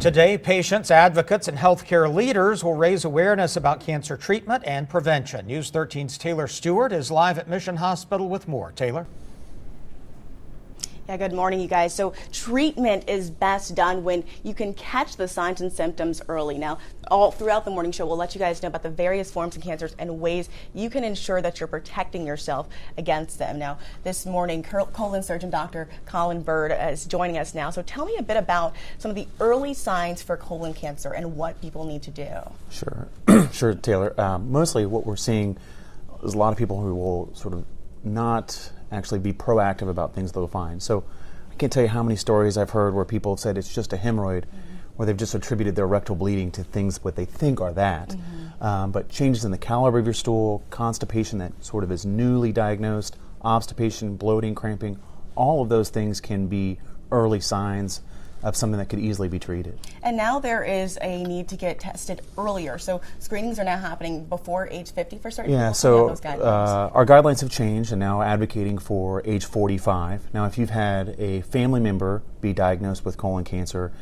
Today, patients, advocates, and healthcare leaders will raise awareness about cancer treatment and prevention. News 13's Taylor Stewart is live at Mission Hospital with more. Taylor? Yeah, good morning, you guys. So treatment is best done when you can catch the signs and symptoms early. Now, all throughout the morning show, we'll let you guys know about the various forms of cancers and ways you can ensure that you're protecting yourself against them. Now, this morning, colon surgeon Dr. COLIN is joining us now. So tell me a bit about some of the early signs for colon cancer and what people need to do. Sure, sure, Taylor. Mostly what we're seeing is a lot of people who will sort of not actually be proactive about things they'll find. So I can't tell you how many stories I've heard where people have said it's just a hemorrhoid, where they've just attributed their rectal bleeding to things what they think are that. But changes in the caliber of your stool, constipation that sort of is newly diagnosed, obstipation, bloating, cramping, all of those things can be early signs of something that could easily be treated. And now there is a need to get tested earlier. So screenings are now happening before age 50 for certain people. So those guidelines. Our guidelines have changed and now advocating for age 45. Now if you've had a family member be diagnosed with colon cancer,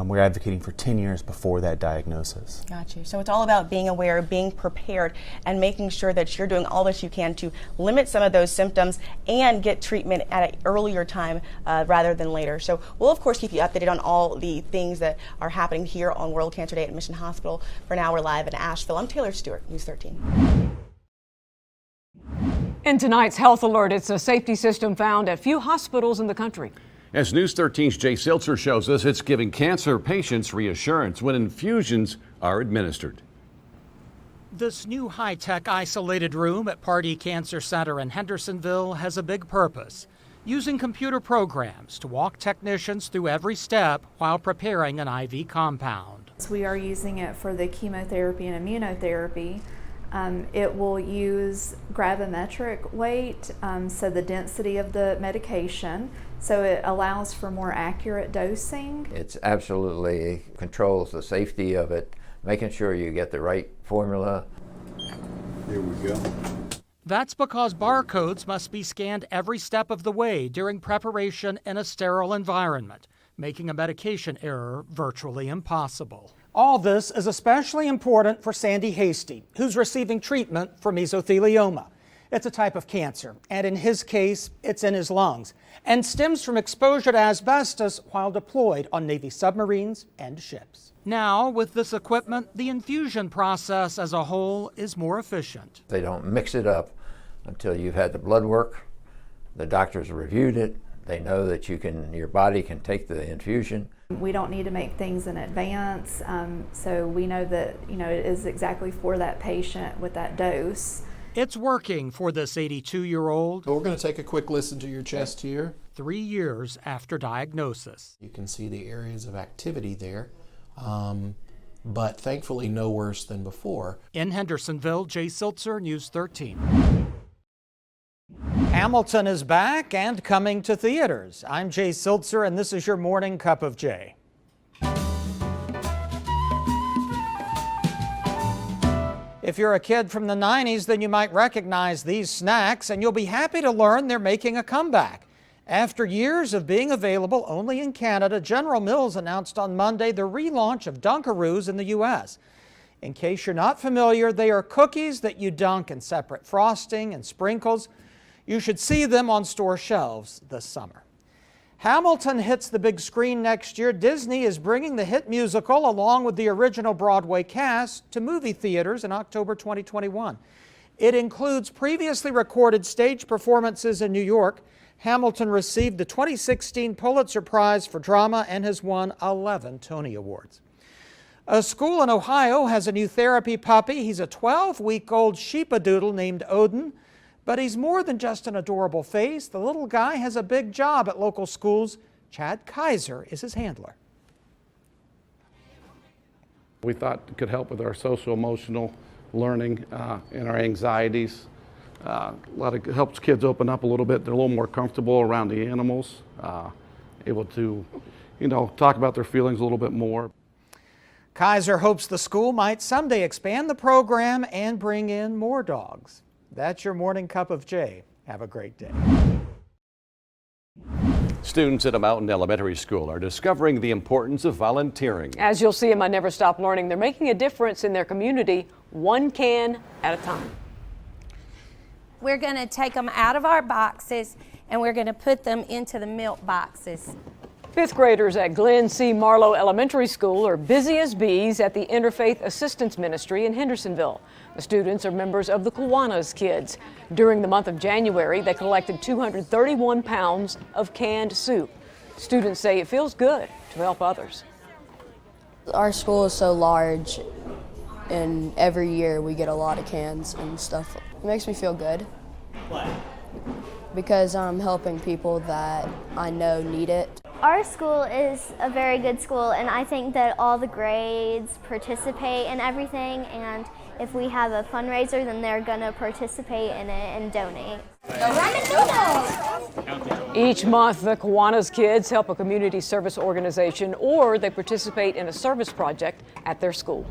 we're advocating for 10 years before that diagnosis. Got you. So it's all about being aware, being prepared, and making sure that you're doing all that you can to limit some of those symptoms and get treatment at an earlier time rather than later. So we'll of course keep you updated on all the things that are happening here on World Cancer Day at Mission Hospital. For now, we're live in Asheville. I'm Taylor Stewart, News 13. In tonight's health alert, it's a safety system found at few hospitals in the country. As News 13's Jay Siltzer shows us, it's giving cancer patients reassurance when infusions are administered. This new high-tech isolated room at Pardee Cancer Center in Hendersonville has a big purpose, using computer programs to walk technicians through every step while preparing an IV compound. We are using it for the chemotherapy and immunotherapy. It will use gravimetric weight, so the density of the medication, so it allows for more accurate dosing. It's absolutely controls the safety of it, making sure you get the right formula. Here we go. That's because barcodes must be scanned every step of the way during preparation in a sterile environment, making a medication error virtually impossible. All this is especially important for Sandy Hastie, who's receiving treatment for mesothelioma. It's a type of cancer, and in his case, it's in his lungs, and stems from exposure to asbestos while deployed on Navy submarines and ships. Now, with this equipment, the infusion process as a whole is more efficient. They don't mix it up until you've had the blood work. The doctors reviewed it. They know that your body can take the infusion. We don't need to make things in advance, so we know that it is exactly for that patient with that dose. It's working for this 82-year-old. We're going to take a quick listen to your chest here. 3 years after diagnosis. You can see the areas of activity there, but thankfully no worse than before. In Hendersonville, Jay Siltzer, News 13. Hamilton is back and coming to theaters. I'm Jay Siltzer, and this is your morning cup of Jay. If you're a kid from the 90s, then you might recognize these snacks, and you'll be happy to learn they're making a comeback. After years of being available only in Canada, General Mills announced on Monday the relaunch of Dunkaroos in the U.S. In case you're not familiar, they are cookies that you dunk in separate frosting and sprinkles. You should see them on store shelves this summer. Hamilton hits the big screen next year. Disney is bringing the hit musical along with the original Broadway cast to movie theaters in October 2021. It includes previously recorded stage performances in New York. Hamilton received the 2016 Pulitzer Prize for Drama and has won 11 Tony Awards. A school in Ohio has a new therapy puppy. He's a 12-week-old sheepadoodle named Odin. But he's more than just an adorable face. The little guy has a big job at local schools. Chad Kaiser is his handler. We thought it could help with our social-emotional learning and our anxieties. It helps kids open up a little bit. They're a little more comfortable around the animals, able to, talk about their feelings a little bit more. Kaiser hopes the school might someday expand the program and bring in more dogs. That's your morning cup of Jay. Have a great day. Students at a mountain elementary school are discovering the importance of volunteering. As you'll see in my Never Stop Learning, they're making a difference in their community, one can at a time. We're going to take them out of our boxes and we're going to put them into the milk boxes. Fifth graders at Glenn C. Marlowe Elementary School are busy as bees at the Interfaith Assistance Ministry in Hendersonville. The students are members of the Kiwanis Kids. During the month of January, they collected 231 pounds of canned soup. Students say it feels good to help others. Our school is so large, and every year we get a lot of cans and stuff. It makes me feel good. Why? Because I'm helping people that I know need it. Our school is a very good school, and I think that all the grades participate in everything, and if we have a fundraiser, then they're going to participate in it and donate. Each month, the Kiwanis Kids help a community service organization or they participate in a service project at their school.